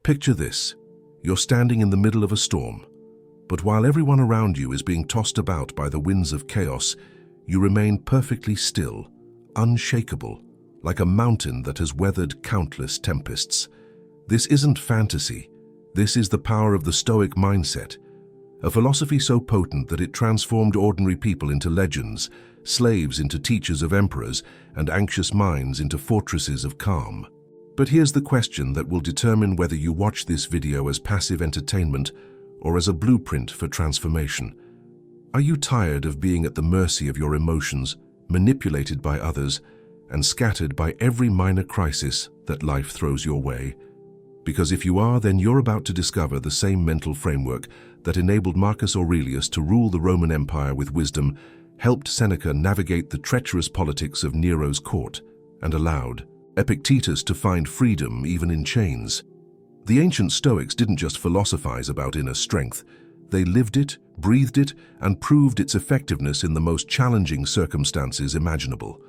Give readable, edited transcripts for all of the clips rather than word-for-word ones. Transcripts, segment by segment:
Picture this. You're standing in the middle of a storm, but while everyone around you is being tossed about by the winds of chaos, you remain perfectly still, unshakable, like a mountain that has weathered countless tempests. This isn't fantasy. This is the power of the Stoic mindset, a philosophy so potent that it transformed ordinary people into legends, slaves into teachers of emperors, and anxious minds into fortresses of calm. But here's the question that will determine whether you watch this video as passive entertainment or as a blueprint for transformation. Are you tired of being at the mercy of your emotions, manipulated by others, and scattered by every minor crisis that life throws your way? Because if you are, then you're about to discover the same mental framework that enabled Marcus Aurelius to rule the Roman Empire with wisdom, helped Seneca navigate the treacherous politics of Nero's court, and allowed Epictetus to find freedom even in chains. The ancient Stoics didn't just philosophize about inner strength. They lived it, breathed it, and proved its effectiveness in the most challenging circumstances imaginable.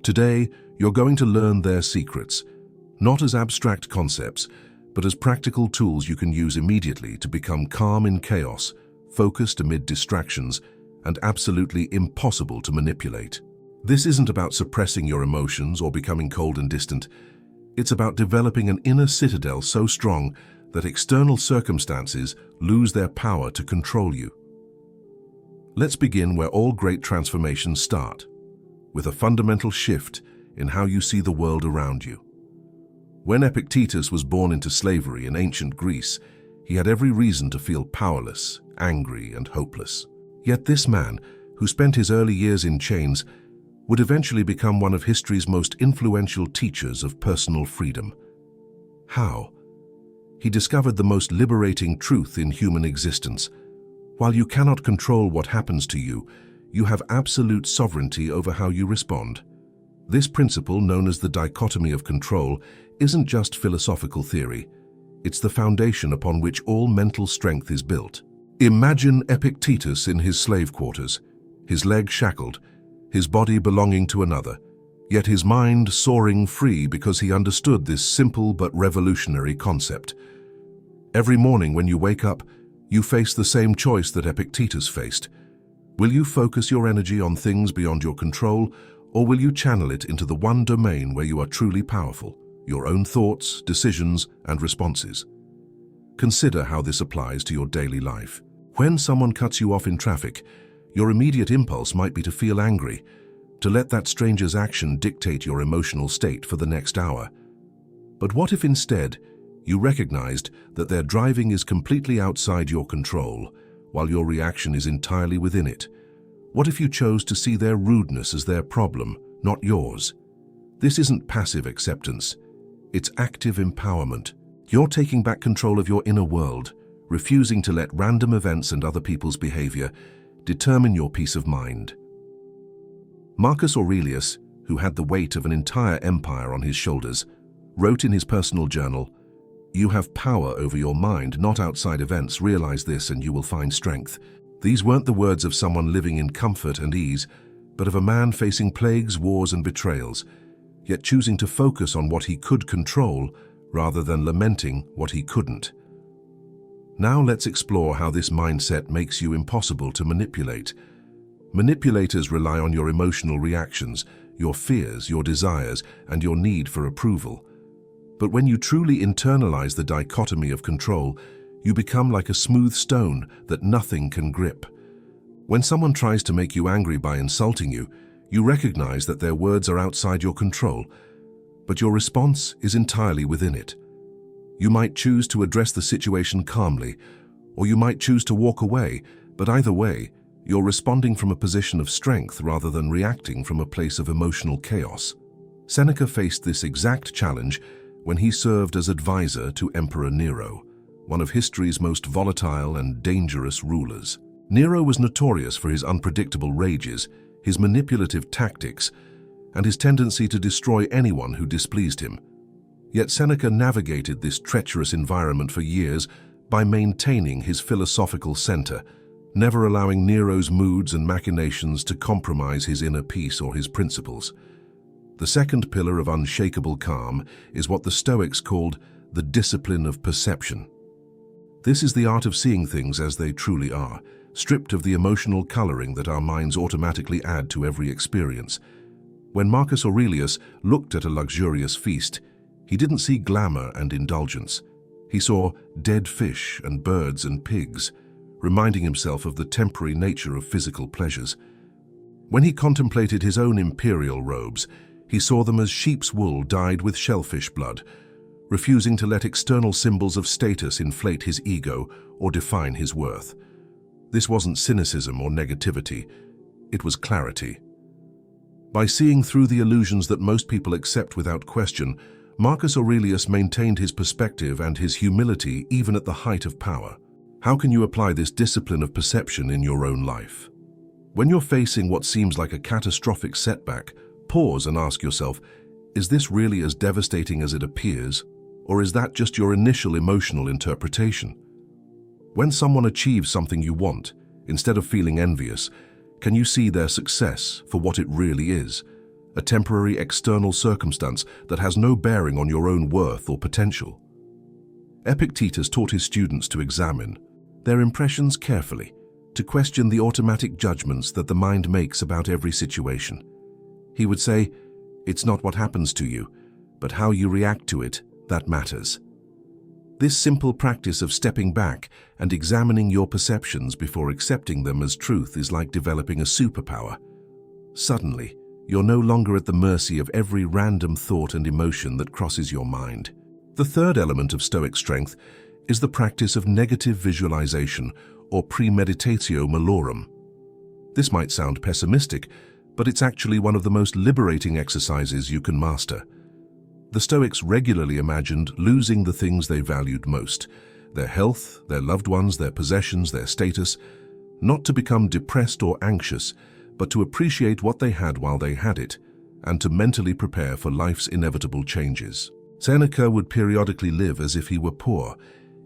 Today, you're going to learn their secrets, not as abstract concepts, but as practical tools you can use immediately to become calm in chaos, focused amid distractions, and absolutely impossible to manipulate. This isn't about suppressing your emotions or becoming cold and distant. It's about developing an inner citadel so strong that external circumstances lose their power to control you. Let's begin where all great transformations start, with a fundamental shift in how you see the world around you. When Epictetus was born into slavery in ancient Greece, he had every reason to feel powerless, angry, and hopeless. Yet this man, who spent his early years in chains, would eventually become one of history's most influential teachers of personal freedom. How? He discovered the most liberating truth in human existence. While you cannot control what happens to you, you have absolute sovereignty over how you respond. This principle, known as the dichotomy of control, isn't just philosophical theory. It's the foundation upon which all mental strength is built. Imagine Epictetus in his slave quarters, his legs shackled, his body belonging to another, yet his mind soaring free because he understood this simple but revolutionary concept. Every morning when you wake up, you face the same choice that Epictetus faced. Will you focus your energy on things beyond your control, or will you channel it into the one domain where you are truly powerful, your own thoughts, decisions, and responses? Consider how this applies to your daily life. When someone cuts you off in traffic, your immediate impulse might be to feel angry, to let that stranger's action dictate your emotional state for the next hour. But what if instead you recognized that their driving is completely outside your control, while your reaction is entirely within it? What if you chose to see their rudeness as their problem, not yours? This isn't passive acceptance. It's active empowerment. You're taking back control of your inner world, refusing to let random events and other people's behavior determine your peace of mind. Marcus Aurelius, who had the weight of an entire empire on his shoulders, wrote in his personal journal, "You have power over your mind, not outside events. Realize this and you will find strength." These weren't the words of someone living in comfort and ease, but of a man facing plagues, wars, and betrayals, yet choosing to focus on what he could control rather than lamenting what he couldn't. Now let's explore how this mindset makes you impossible to manipulate. Manipulators rely on your emotional reactions, your fears, your desires, and your need for approval. But when you truly internalize the dichotomy of control, you become like a smooth stone that nothing can grip. When someone tries to make you angry by insulting you, you recognize that their words are outside your control, but your response is entirely within it. You might choose to address the situation calmly, or you might choose to walk away, but either way, you're responding from a position of strength rather than reacting from a place of emotional chaos. Seneca faced this exact challenge when he served as advisor to Emperor Nero, one of history's most volatile and dangerous rulers. Nero was notorious for his unpredictable rages, his manipulative tactics, and his tendency to destroy anyone who displeased him. Yet Seneca navigated this treacherous environment for years by maintaining his philosophical center, never allowing Nero's moods and machinations to compromise his inner peace or his principles. The second pillar of unshakable calm is what the Stoics called the discipline of perception. This is the art of seeing things as they truly are, stripped of the emotional coloring that our minds automatically add to every experience. When Marcus Aurelius looked at a luxurious feast, he didn't see glamour and indulgence. He saw dead fish and birds and pigs, reminding himself of the temporary nature of physical pleasures. When he contemplated his own imperial robes, he saw them as sheep's wool dyed with shellfish blood, refusing to let external symbols of status inflate his ego or define his worth. This wasn't cynicism or negativity, it was clarity. By seeing through the illusions that most people accept without question, Marcus Aurelius maintained his perspective and his humility even at the height of power. How can you apply this discipline of perception in your own life? When you're facing what seems like a catastrophic setback, pause and ask yourself, is this really as devastating as it appears, or is that just your initial emotional interpretation? When someone achieves something you want, instead of feeling envious, can you see their success for what it really is? A temporary external circumstance that has no bearing on your own worth or potential. Epictetus taught his students to examine their impressions carefully, to question the automatic judgments that the mind makes about every situation. He would say, "It's not what happens to you, but how you react to it that matters." This simple practice of stepping back and examining your perceptions before accepting them as truth is like developing a superpower. Suddenly, you're no longer at the mercy of every random thought and emotion that crosses your mind. The third element of Stoic strength is the practice of negative visualization, or premeditatio malorum. This might sound pessimistic, but it's actually one of the most liberating exercises you can master. The Stoics regularly imagined losing the things they valued most, their health, their loved ones, their possessions, their status, not to become depressed or anxious, but to appreciate what they had while they had it, and to mentally prepare for life's inevitable changes. Seneca would periodically live as if he were poor,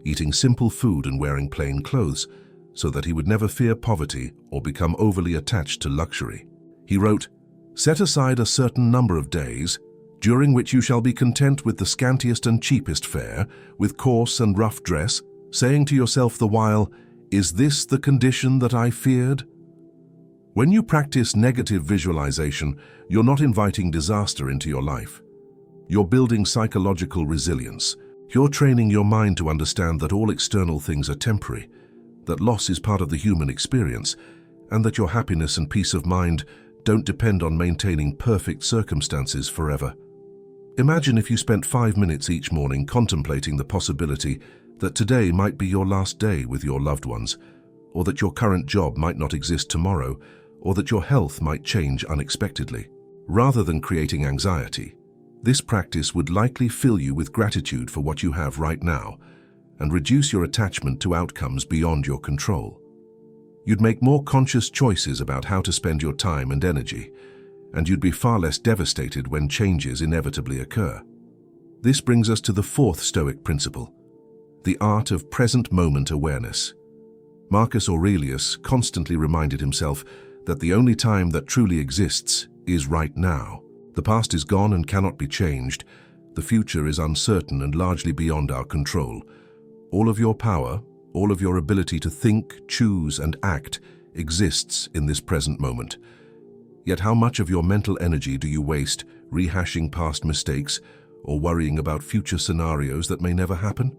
eating simple food and wearing plain clothes, so that he would never fear poverty or become overly attached to luxury. He wrote, "Set aside a certain number of days, during which you shall be content with the scantiest and cheapest fare, with coarse and rough dress, saying to yourself the while, 'Is this the condition that I feared?'" When you practice negative visualization, you're not inviting disaster into your life. You're building psychological resilience. You're training your mind to understand that all external things are temporary, that loss is part of the human experience, and that your happiness and peace of mind don't depend on maintaining perfect circumstances forever. Imagine if you spent 5 minutes each morning contemplating the possibility that today might be your last day with your loved ones, or that your current job might not exist tomorrow, or that your health might change unexpectedly. Rather than creating anxiety, this practice would likely fill you with gratitude for what you have right now and reduce your attachment to outcomes beyond your control. You'd make more conscious choices about how to spend your time and energy, and you'd be far less devastated when changes inevitably occur. This brings us to the fourth Stoic principle, the art of present moment awareness. Marcus Aurelius constantly reminded himself that the only time that truly exists is right now. The past is gone and cannot be changed. The future is uncertain and largely beyond our control. All of your power, all of your ability to think, choose, and act exists in this present moment. Yet how much of your mental energy do you waste rehashing past mistakes or worrying about future scenarios that may never happen?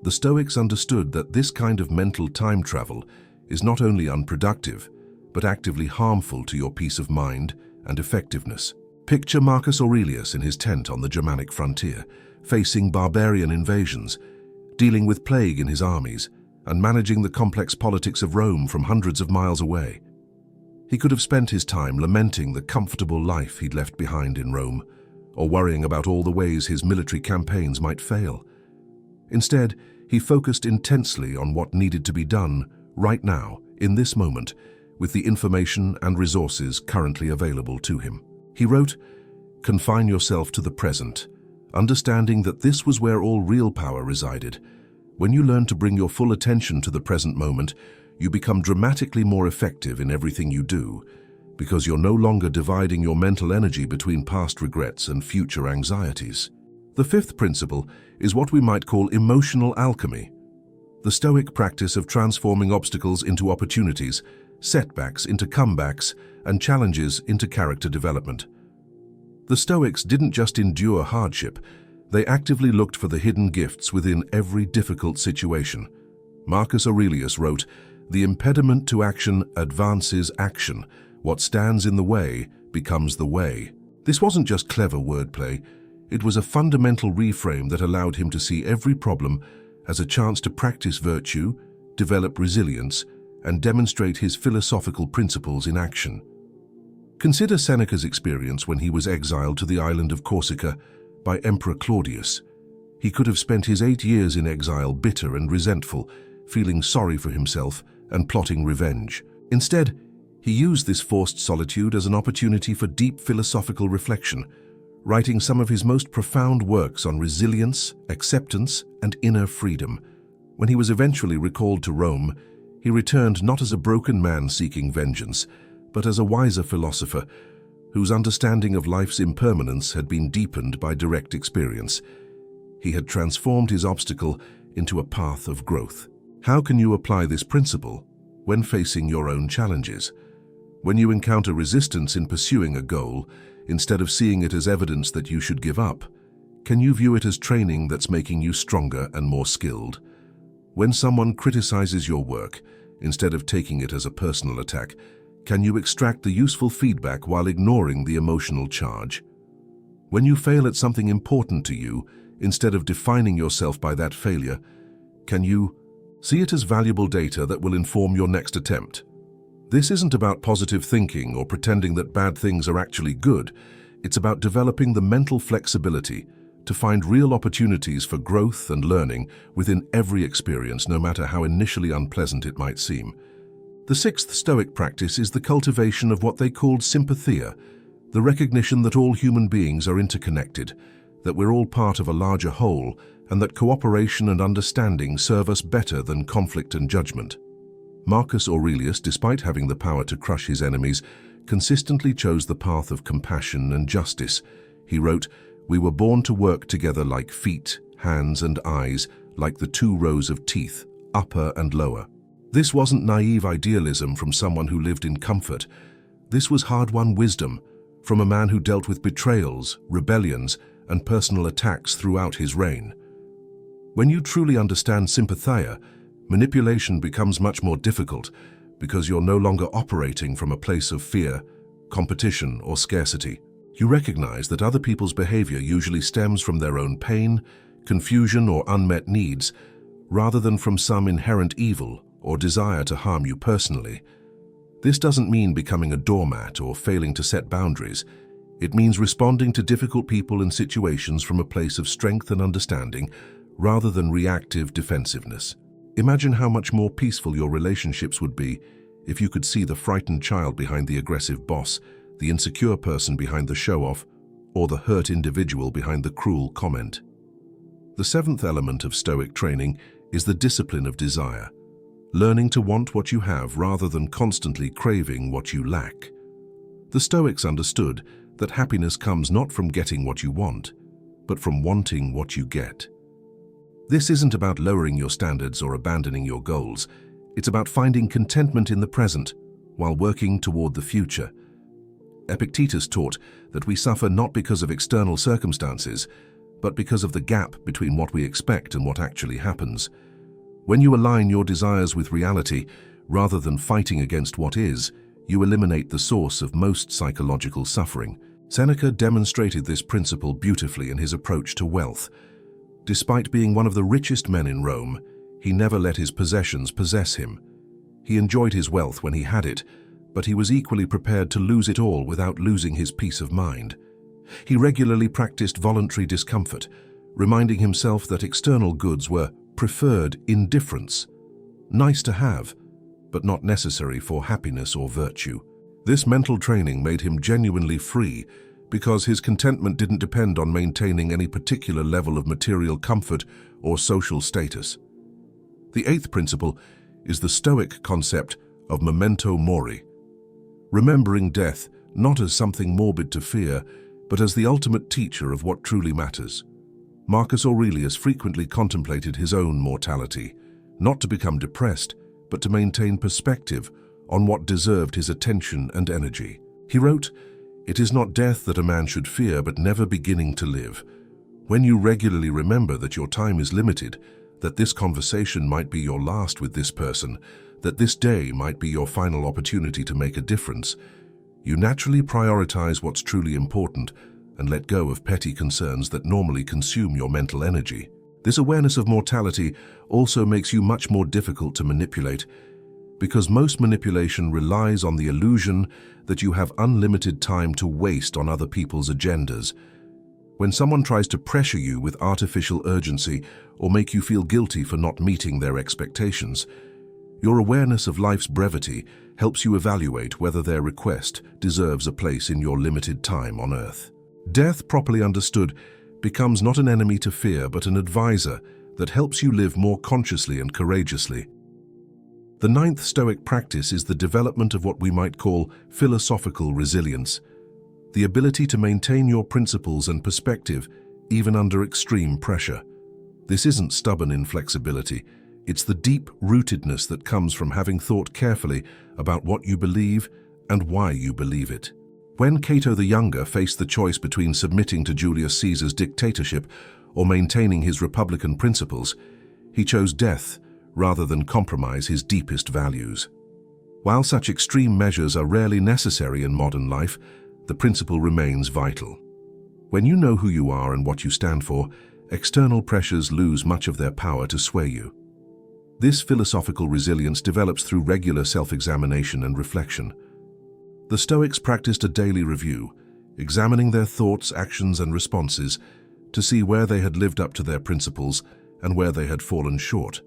The Stoics understood that this kind of mental time travel is not only unproductive, but actively harmful to your peace of mind and effectiveness. Picture Marcus Aurelius in his tent on the Germanic frontier, facing barbarian invasions, dealing with plague in his armies, and managing the complex politics of Rome from hundreds of miles away. He could have spent his time lamenting the comfortable life he'd left behind in Rome, or worrying about all the ways his military campaigns might fail. Instead, he focused intensely on what needed to be done right now, in this moment, with the information and resources currently available to him. He wrote, "Confine yourself to the present, understanding that this was where all real power resided. When you learn to bring your full attention to the present moment, you become dramatically more effective in everything you do, because you're no longer dividing your mental energy between past regrets and future anxieties." The fifth principle is what we might call emotional alchemy, the Stoic practice of transforming obstacles into opportunities, setbacks into comebacks, and challenges into character development. The Stoics didn't just endure hardship, they actively looked for the hidden gifts within every difficult situation. Marcus Aurelius wrote, "The impediment to action advances action. What stands in the way becomes the way." This wasn't just clever wordplay, it was a fundamental reframe that allowed him to see every problem as a chance to practice virtue, develop resilience, and demonstrate his philosophical principles in action. Consider Seneca's experience when he was exiled to the island of Corsica by Emperor Claudius. He could have spent his 8 years in exile bitter and resentful, feeling sorry for himself and plotting revenge. Instead, he used this forced solitude as an opportunity for deep philosophical reflection, writing some of his most profound works on resilience, acceptance, and inner freedom. When he was eventually recalled to Rome, he returned not as a broken man seeking vengeance, but as a wiser philosopher whose understanding of life's impermanence had been deepened by direct experience. He had transformed his obstacle into a path of growth. How can you apply this principle when facing your own challenges? When you encounter resistance in pursuing a goal, instead of seeing it as evidence that you should give up, can you view it as training that's making you stronger and more skilled? When someone criticizes your work, instead of taking it as a personal attack, can you extract the useful feedback while ignoring the emotional charge? When you fail at something important to you, instead of defining yourself by that failure, can you see it as valuable data that will inform your next attempt? This isn't about positive thinking or pretending that bad things are actually good. It's about developing the mental flexibility to find real opportunities for growth and learning within every experience, no matter how initially unpleasant it might seem. The sixth Stoic practice is the cultivation of what they called sympathia, the recognition that all human beings are interconnected, that we're all part of a larger whole, and that cooperation and understanding serve us better than conflict and judgment. Marcus Aurelius, despite having the power to crush his enemies, consistently chose the path of compassion and justice. He wrote, "We were born to work together like feet, hands, and eyes, like the 2 rows of teeth, upper and lower." This wasn't naive idealism from someone who lived in comfort. This was hard-won wisdom from a man who dealt with betrayals, rebellions, and personal attacks throughout his reign. When you truly understand sympathia, manipulation becomes much more difficult because you're no longer operating from a place of fear, competition, or scarcity. You recognize that other people's behavior usually stems from their own pain, confusion, or unmet needs, rather than from some inherent evil or desire to harm you personally. This doesn't mean becoming a doormat or failing to set boundaries. It means responding to difficult people and situations from a place of strength and understanding, rather than reactive defensiveness. Imagine how much more peaceful your relationships would be if you could see the frightened child behind the aggressive boss, the insecure person behind the show-off, or the hurt individual behind the cruel comment. The seventh element of Stoic training is the discipline of desire, learning to want what you have rather than constantly craving what you lack. The Stoics understood that happiness comes not from getting what you want, but from wanting what you get. This isn't about lowering your standards or abandoning your goals. It's about finding contentment in the present while working toward the future. Epictetus taught that we suffer not because of external circumstances, but because of the gap between what we expect and what actually happens. When you align your desires with reality, rather than fighting against what is, you eliminate the source of most psychological suffering. Seneca demonstrated this principle beautifully in his approach to wealth. Despite being one of the richest men in Rome, he never let his possessions possess him. He enjoyed his wealth when he had it, but he was equally prepared to lose it all without losing his peace of mind. He regularly practiced voluntary discomfort, reminding himself that external goods were preferred indifference, nice to have, but not necessary for happiness or virtue. This mental training made him genuinely free because his contentment didn't depend on maintaining any particular level of material comfort or social status. The eighth principle is the Stoic concept of memento mori, remembering death not as something morbid to fear, but as the ultimate teacher of what truly matters. Marcus Aurelius frequently contemplated his own mortality, not to become depressed, but to maintain perspective on what deserved his attention and energy. He wrote, "It is not death that a man should fear, but never beginning to live." When you regularly remember that your time is limited, that this conversation might be your last with this person, that this day might be your final opportunity to make a difference, you naturally prioritize what's truly important and let go of petty concerns that normally consume your mental energy. This awareness of mortality also makes you much more difficult to manipulate, because most manipulation relies on the illusion that you have unlimited time to waste on other people's agendas. When someone tries to pressure you with artificial urgency or make you feel guilty for not meeting their expectations, your awareness of life's brevity helps you evaluate whether their request deserves a place in your limited time on Earth. Death, properly understood, becomes not an enemy to fear, but an advisor that helps you live more consciously and courageously. The ninth Stoic practice is the development of what we might call philosophical resilience, the ability to maintain your principles and perspective even under extreme pressure. This isn't stubborn inflexibility, it's the deep rootedness that comes from having thought carefully about what you believe and why you believe it. When Cato the Younger faced the choice between submitting to Julius Caesar's dictatorship or maintaining his republican principles, he chose death rather than compromise his deepest values. While such extreme measures are rarely necessary in modern life, the principle remains vital. When you know who you are and what you stand for, external pressures lose much of their power to sway you. This philosophical resilience develops through regular self-examination and reflection. The Stoics practiced a daily review, examining their thoughts, actions, and responses to see where they had lived up to their principles and where they had fallen short.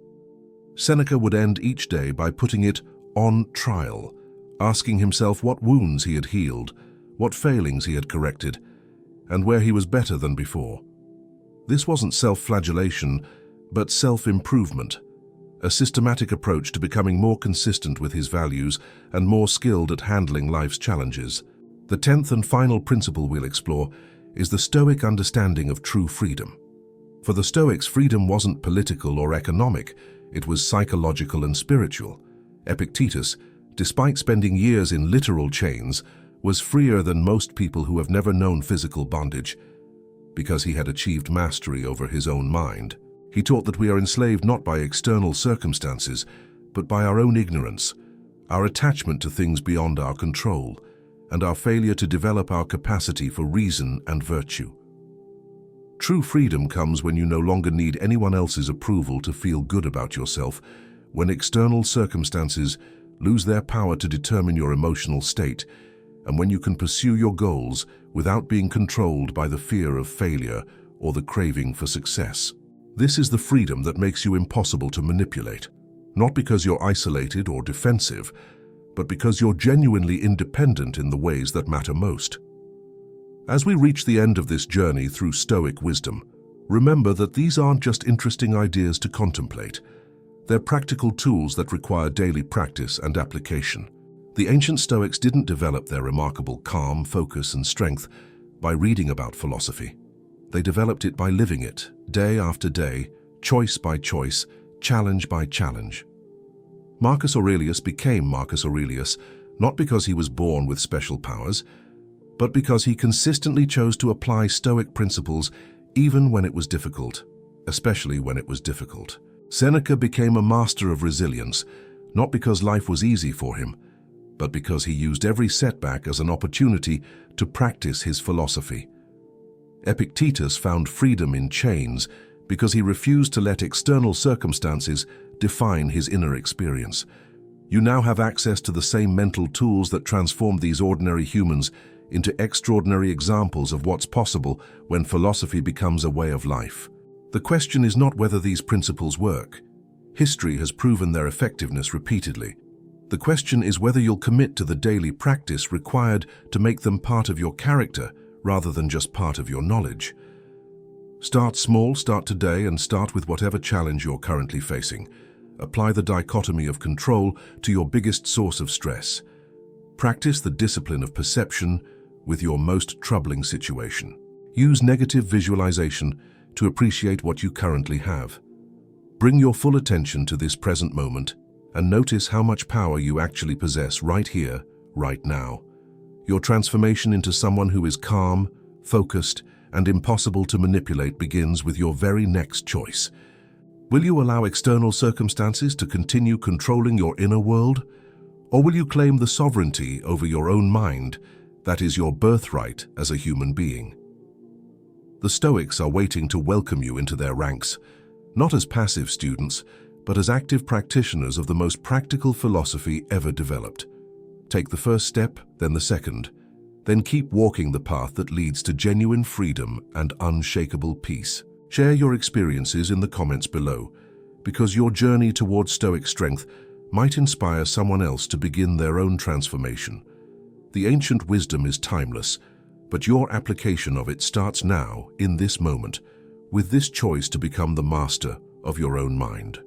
Seneca would end each day by putting it on trial, asking himself what wounds he had healed, what failings he had corrected, and where he was better than before. This wasn't self-flagellation, but self-improvement, a systematic approach to becoming more consistent with his values and more skilled at handling life's challenges. The 10th and final principle we'll explore is the Stoic understanding of true freedom. For the Stoics, freedom wasn't political or economic, it was psychological and spiritual. Epictetus, despite spending years in literal chains, was freer than most people who have never known physical bondage, because he had achieved mastery over his own mind. He taught that we are enslaved not by external circumstances, but by our own ignorance, our attachment to things beyond our control, and our failure to develop our capacity for reason and virtue. True freedom comes when you no longer need anyone else's approval to feel good about yourself, when external circumstances lose their power to determine your emotional state, and when you can pursue your goals without being controlled by the fear of failure or the craving for success. This is the freedom that makes you impossible to manipulate, not because you're isolated or defensive, but because you're genuinely independent in the ways that matter most. As we reach the end of this journey through Stoic wisdom, remember that these aren't just interesting ideas to contemplate. They're practical tools that require daily practice and application. The ancient Stoics didn't develop their remarkable calm, focus, and strength by reading about philosophy. They developed it by living it, day after day, choice by choice, challenge by challenge. Marcus Aurelius became Marcus Aurelius not because he was born with special powers, but because he consistently chose to apply Stoic principles even when it was difficult, especially when it was difficult. Seneca became a master of resilience, not because life was easy for him, but because he used every setback as an opportunity to practice his philosophy. Epictetus found freedom in chains because he refused to let external circumstances define his inner experience. You now have access to the same mental tools that transformed these ordinary humans into extraordinary examples of what's possible when philosophy becomes a way of life. The question is not whether these principles work. History has proven their effectiveness repeatedly. The question is whether you'll commit to the daily practice required to make them part of your character rather than just part of your knowledge. Start small, start today, and start with whatever challenge you're currently facing. Apply the dichotomy of control to your biggest source of stress. Practice the discipline of perception with your most troubling situation. Use negative visualization to appreciate what you currently have. Bring your full attention to this present moment and notice how much power you actually possess right here, right now. Your transformation into someone who is calm, focused, and impossible to manipulate begins with your very next choice. Will you allow external circumstances to continue controlling your inner world? Or will you claim the sovereignty over your own mind that is your birthright as a human being? The Stoics are waiting to welcome you into their ranks, not as passive students, but as active practitioners of the most practical philosophy ever developed. Take the first step, then the second. Then keep walking the path that leads to genuine freedom and unshakable peace. Share your experiences in the comments below, because your journey towards Stoic strength might inspire someone else to begin their own transformation. The ancient wisdom is timeless, but your application of it starts now, in this moment, with this choice to become the master of your own mind.